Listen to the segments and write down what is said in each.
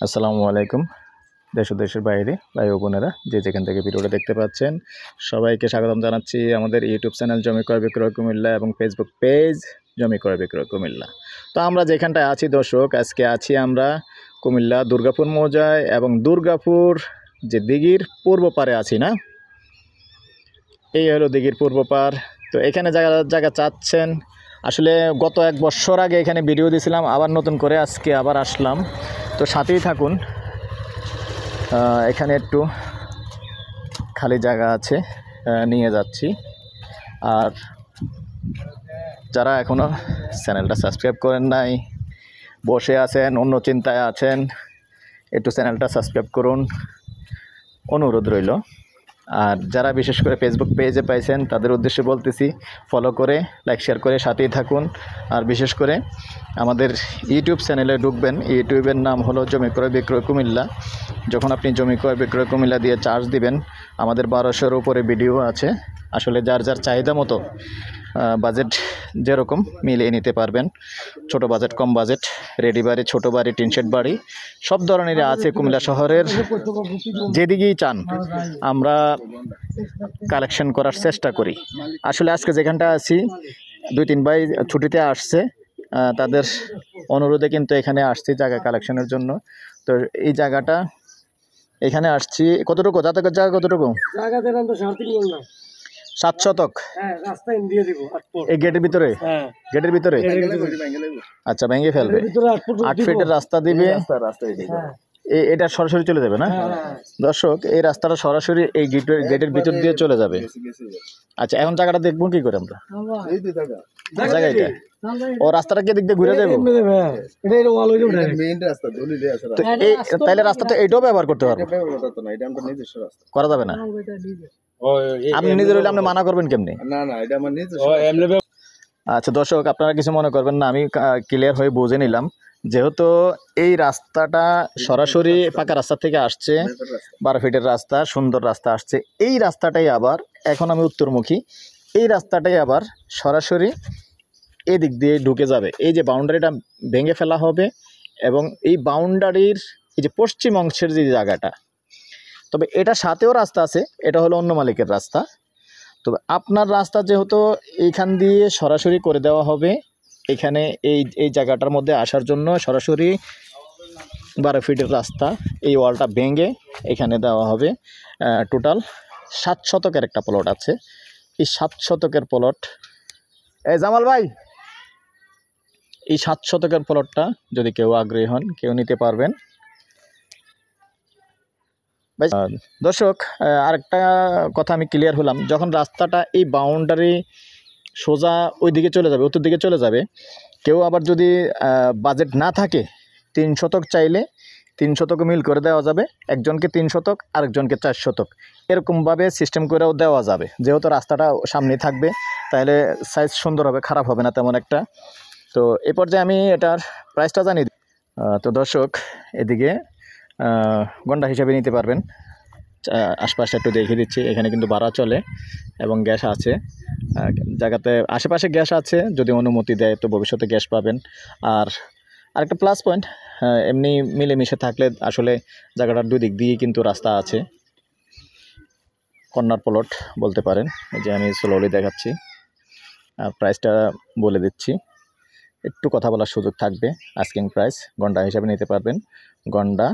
আসসালামু আলাইকুম। দেশ ও দেশের বাইরে ভাই ও বোনেরা যে যেখান থেকে ভিডিওটা দেখতে পাচ্ছেন সবাইকে স্বাগতম জানাচ্ছি আমাদের ইউটিউব চ্যানেল জমি ক্রয় বিক্রয় কুমিল্লা এবং ফেসবুক পেজ জমি ক্রয় বিক্রয় কুমিল্লা। তো আমরা যেখানটায় আছি দর্শক, আজকে আছি আমরা কুমিল্লা দুর্গাপুর মৌজায় এবং দুর্গাপুর যে দিঘির পূর্ব পারে আছি না, এই হলো দিঘির পূর্ব পার। তো এখানে জায়গা চাচ্ছেন, আসলে গত 1 বছর আগে এখানে ভিডিও দিয়েছিলাম, আবার নতুন করে আজকে আবার আসলাম। তো সাথেই থাকুন, এখানে একটু খালি জায়গা আছে, নিয়ে যাচ্ছি। আর যারা এখনও চ্যানেলটা সাবস্ক্রাইব করেন নাই, বসে আছেন অন্য চিন্তায় আছেন, একটু চ্যানেলটা সাবস্ক্রাইব করুন, অনুরোধ রইল। আর যারা বিশেষ করে ফেসবুক পেজে পাইছেন তাদের উদ্দেশ্যে বলতেছি, ফলো করে লাইক শেয়ার করে সাথেই থাকুন। আর বিশেষ করে আমাদের ইউটিউব চ্যানেলে ঢুকবেন, ইউটিউবের নাম হলো জমি ক্রয় বিক্রয় কুমিল্লা। যখন আপনি জমি ক্রয় বিক্রয় কুমিল্লা দিয়ে চার্জ দিবেন, আমাদের 1200-এর উপরে ভিডিও আছে। আসলে যার যার চাহিদা মতো বাজেট যেরকম মিলিয়ে নিতে পারবেন। ছোট বাজেট, কম বাজেট, রেডি বাড়ি, ছোটো বাড়ি, টিনশেড বাড়ি সব ধরনেরই আছে কুমিল্লা শহরের। যেদিকেই চান আমরা কালেকশন করার চেষ্টা করি। আসলে আজকে যেখানটা আছি 2-3 ভাই ছুটিতে আসছে, তাদের অনুরোধে কিন্তু এখানে আসছি জায়গা কালেকশনের জন্য। তো এই জায়গাটা এখানে আসছি, কতটুকু জাতকের জায়গা, কতটুকু 7 শতক এই গেটের ভিতরে, গেটের ভিতরে আচ্ছা ভেঙে ফেলবে, 8 ফিটের রাস্তা দিবে, এটা সরাসরি চলে যাবে না দর্শক? এই রাস্তাটা সরাসরি এই গেটের ভিতর দিয়ে চলে যাবে। আচ্ছা, এখন জায়গাটা দেখবো কি করে আমরা? জায়গাটা ও রাস্তাটা কি দিক দিয়ে ঘুরে যাবো? তাহলে রাস্তা তো এইটাও ব্যবহার করতে পারবো, করা যাবে না? আপনি নিজের হইলে আপনি মানা করবেন কেমনি? আচ্ছা দর্শক, আপনারা কিছু মনে করবেন না, আমি ক্লিয়ার হয়ে বুঝে নিলাম। যেহেতু এই রাস্তাটা সরাসরি পাকা রাস্তা থেকে আসছে, 12 ফিটের রাস্তা, সুন্দর রাস্তা আসছে, এই রাস্তাটাই আবার এখন আমি উত্তরমুখী, এই রাস্তাটাই আবার সরাসরি এদিক দিয়ে ঢুকে যাবে। এই যে বাউন্ডারিটা ভেঙে ফেলা হবে এবং এই বাউন্ডারির এই যে পশ্চিম অংশের যে জায়গাটা, তবে এটা সাথেও রাস্তা আছে, এটা হলো অন্য মালিকের রাস্তা। তবে আপনার রাস্তা যেহেতু এইখান দিয়ে সরাসরি করে দেওয়া হবে, এখানে এই জায়গাটার মধ্যে আসার জন্য সরাসরি 12 ফিটের রাস্তা, এই ওয়ালটা ভেঙে এখানে দেওয়া হবে। টোটাল 7 শতকের একটা প্লট আছে। এই 7 শতকের প্লট, এই জামাল ভাই, এই 7 শতকের প্লটটা যদি কেউ আগ্রহী হন, কেউ নিতে পারবেন। দর্শক, আরেকটা কথা আমি ক্লিয়ার হলাম, যখন রাস্তাটা এই বাউন্ডারি সোজা ওই দিকে চলে যাবে, উত্তর দিকে চলে যাবে, কেউ আবার যদি বাজেট না থাকে 3 শতক চাইলে 3 শতক মিল করে দেওয়া যাবে, একজনকে 3 শতক আরেকজনকে 4 শতক, এরকমভাবে সিস্টেম করেও দেওয়া যাবে। যেহেতু রাস্তাটা সামনে থাকবে, তাহলে সাইজ সুন্দর হবে, খারাপ হবে না তেমন একটা। তো এ পর্যায়ে আমি এটার প্রাইসটা জানিয়ে দিই। তো দর্শক, এদিকে গন্ডা হিসাবে নিতে পারবেন। আশপাশটা একটু দেখিয়ে দিচ্ছি, এখানে কিন্তু ভাড়া চলে এবং গ্যাস আছে জায়গাতে, আশেপাশে গ্যাস আছে, যদি অনুমতি দেয় তো ভবিষ্যতে গ্যাস পাবেন। আর আরেকটা প্লাস পয়েন্ট, এমনি মিলেমিশে থাকলে আসলে জায়গাটার 2 দিক দিয়ে কিন্তু রাস্তা আছে, কর্নার প্লট বলতে পারেন। এই যে আমি স্লোলি দেখাচ্ছি, প্রাইসটা বলে দিচ্ছি, একটু কথা বলার সুযোগ থাকবে। আস্কিং প্রাইস গন্ডা হিসাবে নিতে পারবেন, গন্ডা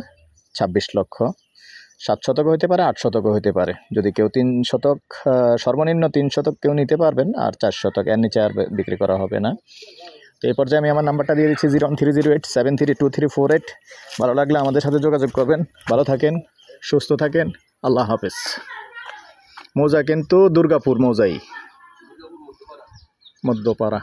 26 লক্ষ। 7 শতক হইতে পারে, 8 শতকও হইতে পারে। যদি কেউ 3 শতক, সর্বনিম্ন 3 শতক কেউ নিতে পারবেন, আর 4 শতক, এর নিচে আর বিক্রি করা হবে না। তো এই পর্যায়ে আমি আমার নাম্বারটা দিয়ে দিচ্ছি 01308732348। ভালো লাগলে আমাদের সাথে যোগাযোগ করবেন। ভালো থাকেন, সুস্থ থাকেন, আল্লাহ হাফেজ। মৌজা কিন্তু দুর্গাপুর মৌজাই, মধ্যপাড়া।